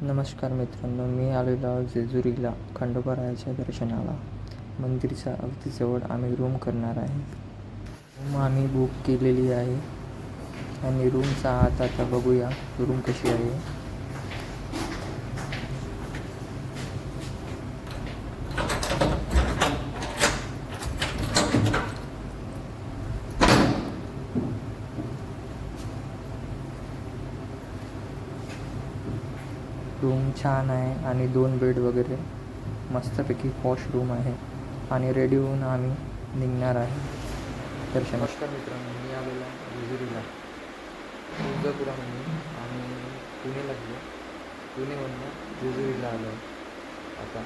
नमस्कार मित्रांनो, मी आलेलो आहोत जेजुरीला खंडोबारायाच्या दर्शनाला. मंदिरच्या अगदी जवळ आम्ही रूम करणार आहे. रूम आम्ही बुक केलेली आहे आणि रूमचा आता बघूया रूम कशी आहे. रूम छान आहे आणि 2 बेड वगैरे मस्तपैकी पॉश रूम आहे आणि रेडी होऊन आम्ही निघणार आहे दर्शन. नमस्कार मित्रांनो, मी आलेला जेजुरीला तुळजापुरामध्ये आम्ही पुणेला गेलो. पुणेवरून जेजुरीला आलो. आता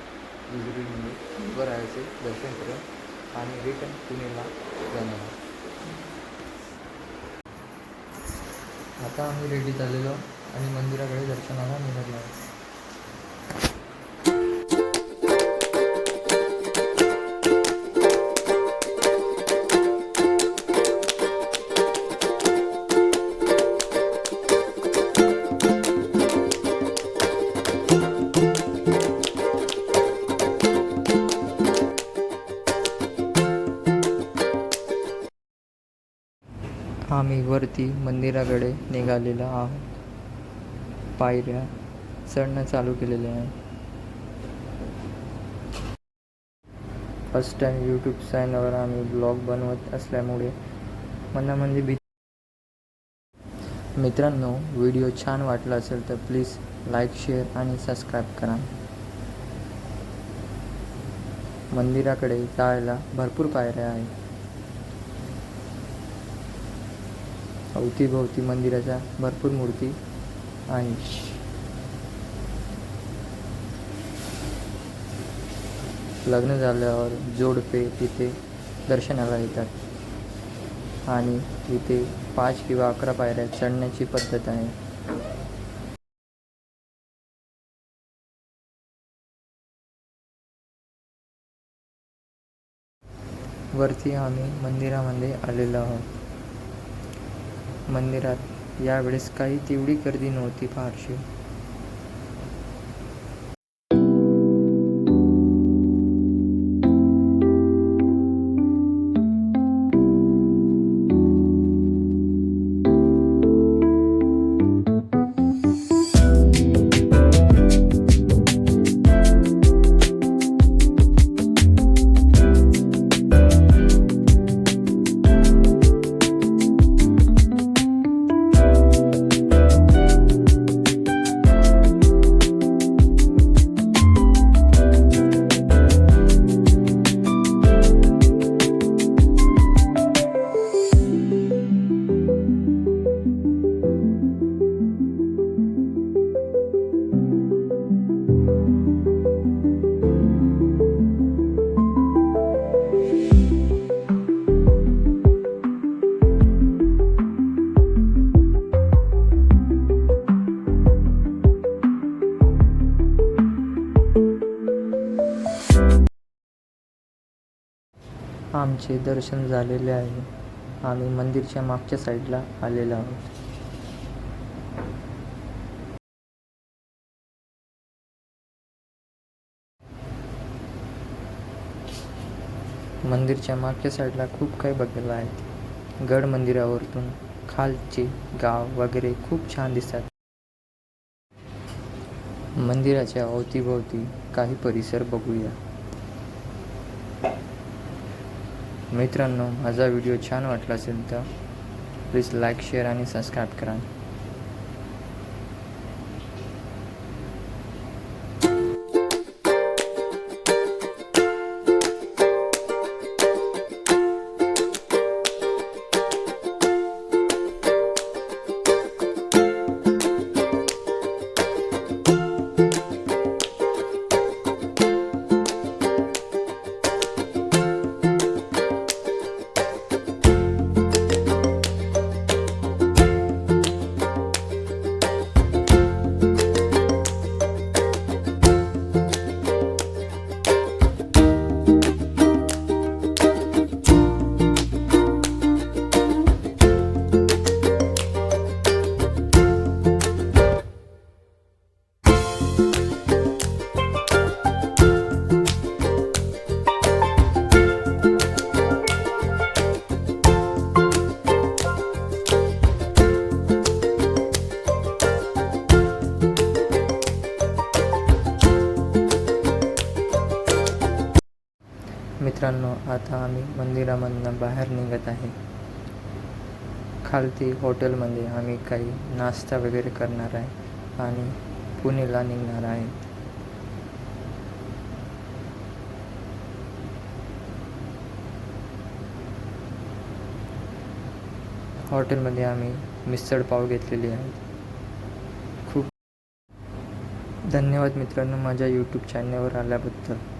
जेजुरीमध्ये राहायचे दर्शन करून आणि रिटर्न पुणेला जाणार. आता आम्ही रेडी झालेलो आणि मंदिराकडे दर्शनाला निघालो आहे. आम्ही वरती मंदिराकडे निघालेलो आहोत. पायऱ्या चढणं चालू केलेले आहे. फर्स्ट टाइम यूट्यूब चॅनलवर आम्ही ब्लॉग बनवत असल्यामुळे मनामध्ये मित्रांनो, व्हिडिओ छान वाटला असेल तर प्लीज लाईक, शेअर आणि सबस्क्राईब करा. मंदिराकडे जायला भरपूर पायऱ्या आहेत. अवतीभोवती मंदिराच्या भरपूर मूर्ती आहेत. लग्न झाल्यावर जोडपे तिथे दर्शनाला येतात आणि इथे 5 किंवा 11 पायऱ्या चढण्याची पद्धत आहे. वरती आम्ही मंदिरामध्ये आलेलो आहोत. मंदिरात यावेळेस काही तेवढी गर्दी नव्हती फारशी. आमचे दर्शन झालेले आहे. आम्ही मंदिरच्या मागच्या साईडला आलेलो आहोत. मंदिरच्या मागच्या साईडला खूप काही बघायला आहे. गड मंदिरावरून खालचे गाव वगैरे खूप छान दिसतात. मंदिराच्या अवतीभोवती काही परिसर बघूया. मित्रांनो, माझा व्हिडिओ छान वाटला असेल तर प्लीज लाईक, शेअर आणि सबस्क्राईब करा. मित्रांनो, आता आम्ही मंदिरामधनं बाहेर निघत आहे. खालती हॉटेलमध्ये आम्ही काही नाश्ता वगैरे करणार आहे आणि पुणेला निघणार आहे. हॉटेलमध्ये आम्ही मिसळ पाव घेतलेली आहे. खूप धन्यवाद मित्रांनो, माझ्या यूट्यूब चॅनलवर आल्याबद्दल.